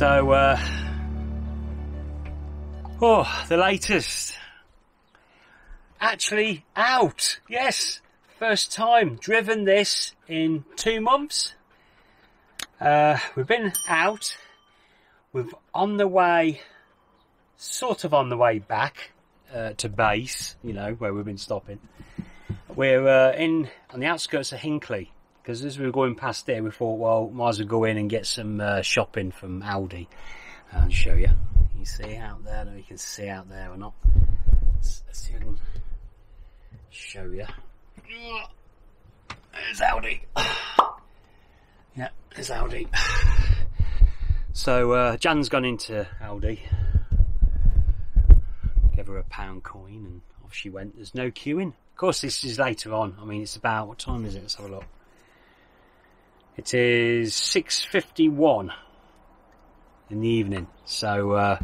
So, the latest. Actually out. Yes, first time driven this in 2 months. We've been out. We're on the way, sort of on the way back to base, you know, where we've been stopping. We're on the outskirts of Hinckley, because as we were going past there, we thought, well, might as well go in and get some shopping from Aldi. I'll show you. Can you see out there? I don't know if you can see out there or not. Let's see if I can show you. There's Aldi. Yeah, there's Aldi. So Jan's gone into Aldi, gave her a £1 coin, and off she went. There's no queuing. Of course, this is later on. I mean, it's about, what time is it? Let's have a look. It is 6:51 in the evening. So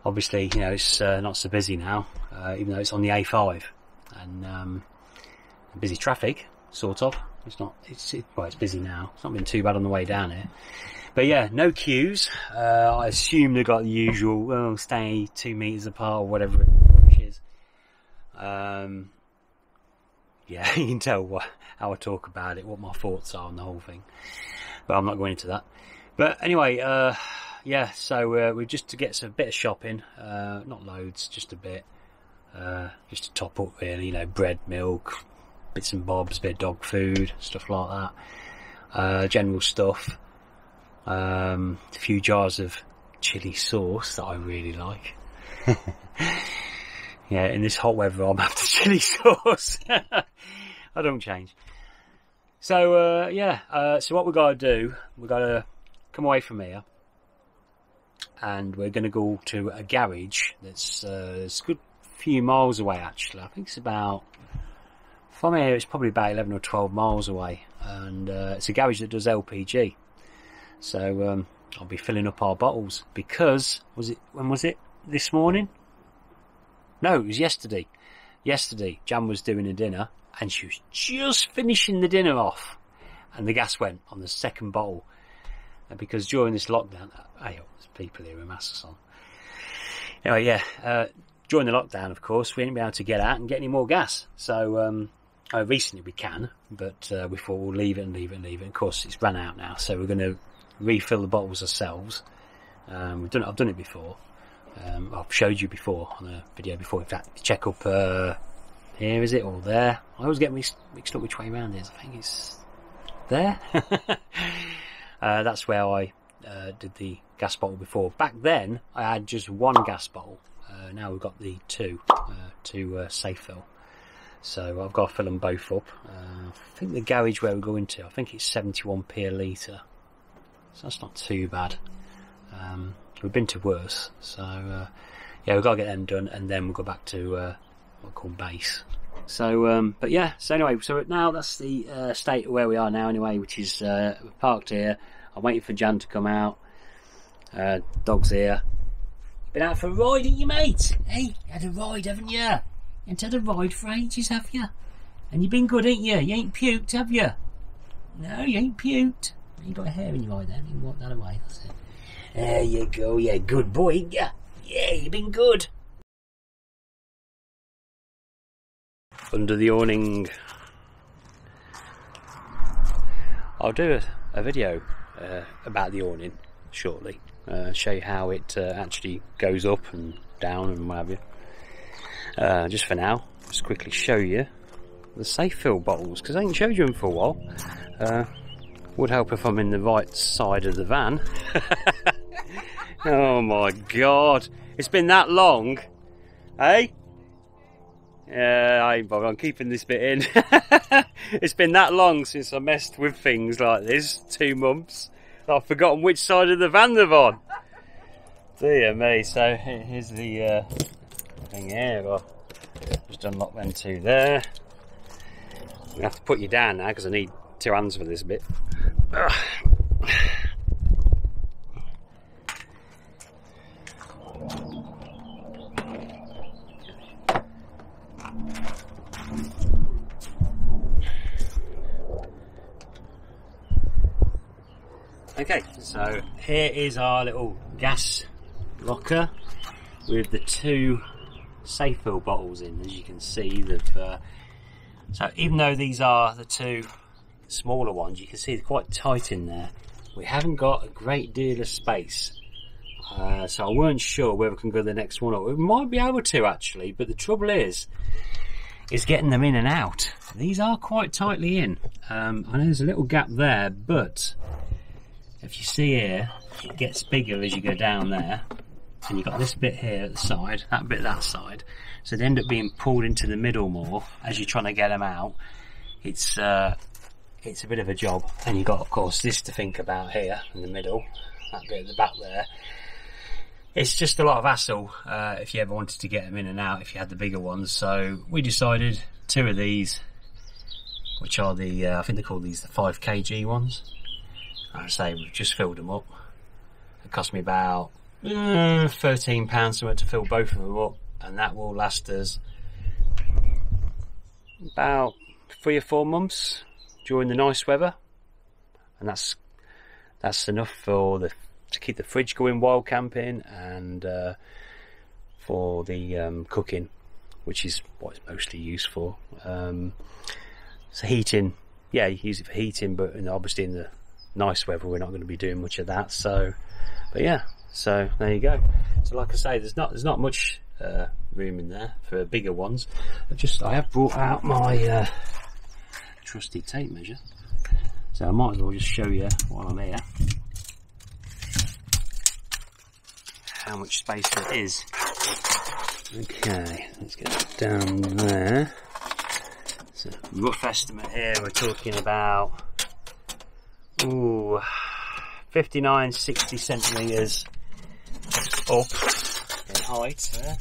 obviously, you know, it's not so busy now, even though it's on the A5 and busy traffic, sort of. It's not. Well, it's busy now. It's not been too bad on the way down here. But yeah, no queues. I assume they've got the usual, well, stay 2 metres apart or whatever it is. Yeah, you can tell how I talk about it, what my thoughts are on the whole thing. But I'm not going into that. But anyway, yeah, so we're just to get a bit of shopping. Not loads, just a bit. Just to top up, really, you know, bread, milk, bits and bobs, bit of dog food, stuff like that. General stuff. A few jars of chilli sauce that I really like. Yeah, in this hot weather, I'm after chilli sauce. I don't change. So, yeah, so what we've got to do, we've got to come away from here, and we're going to go to a garage that's it's a good few miles away, actually. I think it's about, from here, it's probably about 11 or 12 miles away, and it's a garage that does LPG. So, I'll be filling up our bottles, because, when was it? This morning? No, it was yesterday. Yesterday, Jan was doing a dinner, and she was just finishing the dinner off, and the gas went on the second bottle. Because during this lockdown, there's people here with masks on. Anyway, yeah, during the lockdown, of course, we ain't been able to get out and get any more gas. So, recently we can, but we thought we'll leave it and leave it and leave it. Of course, it's run out now, so we're going to refill the bottles ourselves. I've done it before. I've showed you before on a video before. In fact, check up here, is it, or there? I always get mixed up which way around it is. I think it's there. That's where I did the gas bottle before. Back then, I had just one gas bottle. Now we've got the two safe fill. So I've got to fill them both up. I think the garage where we're going to, I think it's 71p a litre. So that's not too bad. We've been to worse, so yeah, we've got to get them done, and then we'll go back to what we call base. So, but yeah, so anyway, so now that's the state of where we are now, anyway, which is we're parked here. I'm waiting for Jan to come out. Dog's here. Been out for a ride, ain't you, mate? Hey, you had a ride, haven't you? You ain't had a ride for ages, have you? And you've been good, ain't you? You ain't puked, have you? No, you ain't puked. You got a hair in your eye then. You can wipe that away. That's it. There you go. Yeah, good boy, ain't you? Yeah, you've been good. Under the awning. I'll do a video about the awning shortly. Show you how it actually goes up and down and what have you. Just for now, just quickly show you the safe fill bottles, because I ain't showed you them for a while. Would help if I'm in the right side of the van. Oh my god, it's been that long, eh? Yeah, I ain't bothered. I'm keeping this bit in. It's been that long since I messed with things like this. 2 months. I've forgotten which side of the van they're on. Dear me. So here's the thing here. Well, just unlock them two there. I'm going to have to put you down now because I need 2 hands for this bit. Okay, so here is our little gas locker with the 2 safe fill bottles in. As you can see, so even though these are the 2 smaller ones, you can see they're quite tight in there. We haven't got a great deal of space, so I weren't sure whether we can go to the next one, or we might be able to actually, but the trouble is getting them in and out. These are quite tightly in. I know there's a little gap there, but if you see here, it gets bigger as you go down there, and you've got this bit here at the side, that bit that side, so they end up being pulled into the middle more as you're trying to get them out. It's a bit of a job, and you've got, of course, this to think about here in the middle, that bit at the back there. It's just a lot of hassle if you ever wanted to get them in and out if you had the bigger ones. So we decided 2 of these, which are the I think they call these the 5 kg ones. Like I say, we've just filled them up. It cost me about £13 something to fill both of them up, and that will last us about 3 or 4 months during the nice weather, and that's enough to keep the fridge going while camping, and for the cooking, which is what it's mostly used for. So heating, yeah, you use it for heating, but obviously in the nice weather we're not going to be doing much of that. So, but yeah, so there you go. So like I say, there's not much room in there for bigger ones. I have brought out my trusty tape measure, so I might as well just show you while I'm here how much space there is. Okay, let's get it down there. So rough estimate here, we're talking about 59-60 centimetres up in height there.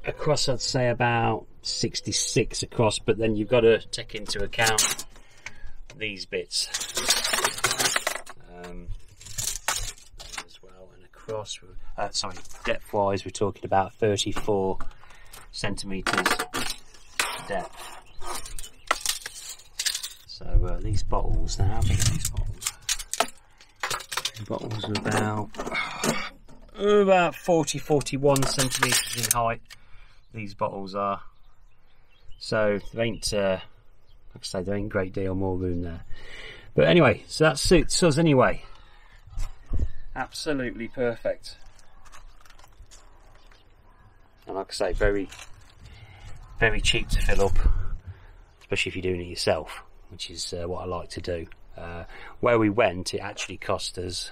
Across I'd say about 66 across, but then you've got to take into account these bits as well, and across depth wise we're talking about 34 centimetres depth. So these bottles now, how big are these bottles? The bottles are about 40-41 centimetres in height. These bottles are. So there ain't, like I say, there ain't a great deal more room there. But anyway, so that suits us anyway. Absolutely perfect. And like I say, very, very cheap to fill up, especially if you're doing it yourself, which is what I like to do. Where we went, it actually cost us,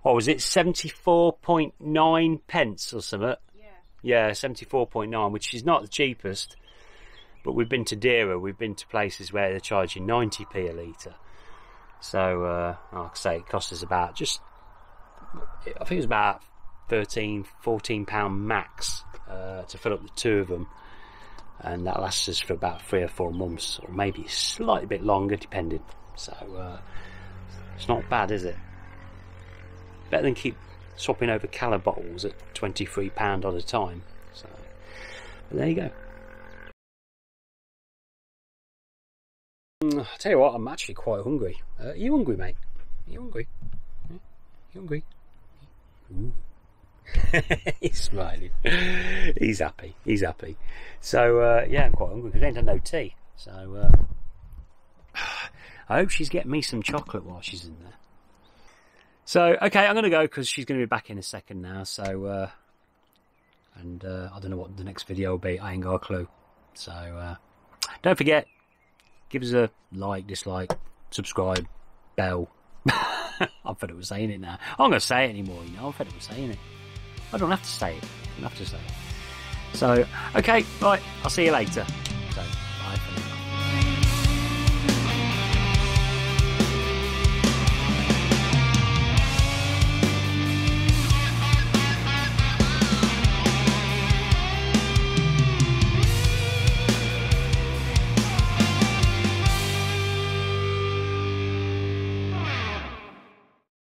what was it, 74.9 pence or something? Yeah, 74.9, which is not the cheapest. But we've been to dearer. We've been to places where they're charging 90p a litre. So, like I say, it cost us about I think it was about £13-14 max to fill up the 2 of them. And that lasts us for about 3 or 4 months, or maybe a slightly bit longer, depending. So, it's not bad, is it? Better than keep swapping over colour bottles at £23 at a time. So, but there you go. I'll tell you what, I'm actually quite hungry. Are you hungry, mate? Are you hungry? Yeah? You hungry? Ooh. He's smiling. He's happy. He's happy. So, yeah, I'm quite hungry because I ain't had no tea. So, I hope she's getting me some chocolate while she's in there. So, okay, I'm going to go because she's going to be back in a second now. So, and I don't know what the next video will be. I ain't got a clue. So, don't forget, give us a like, dislike, subscribe, bell. I'm fed up with saying it now. I'm not going to say it anymore, you know. I'm fed up with saying it. I don't have to say it. I don't have to say it. So, okay, right. I'll see you later. So, bye for now.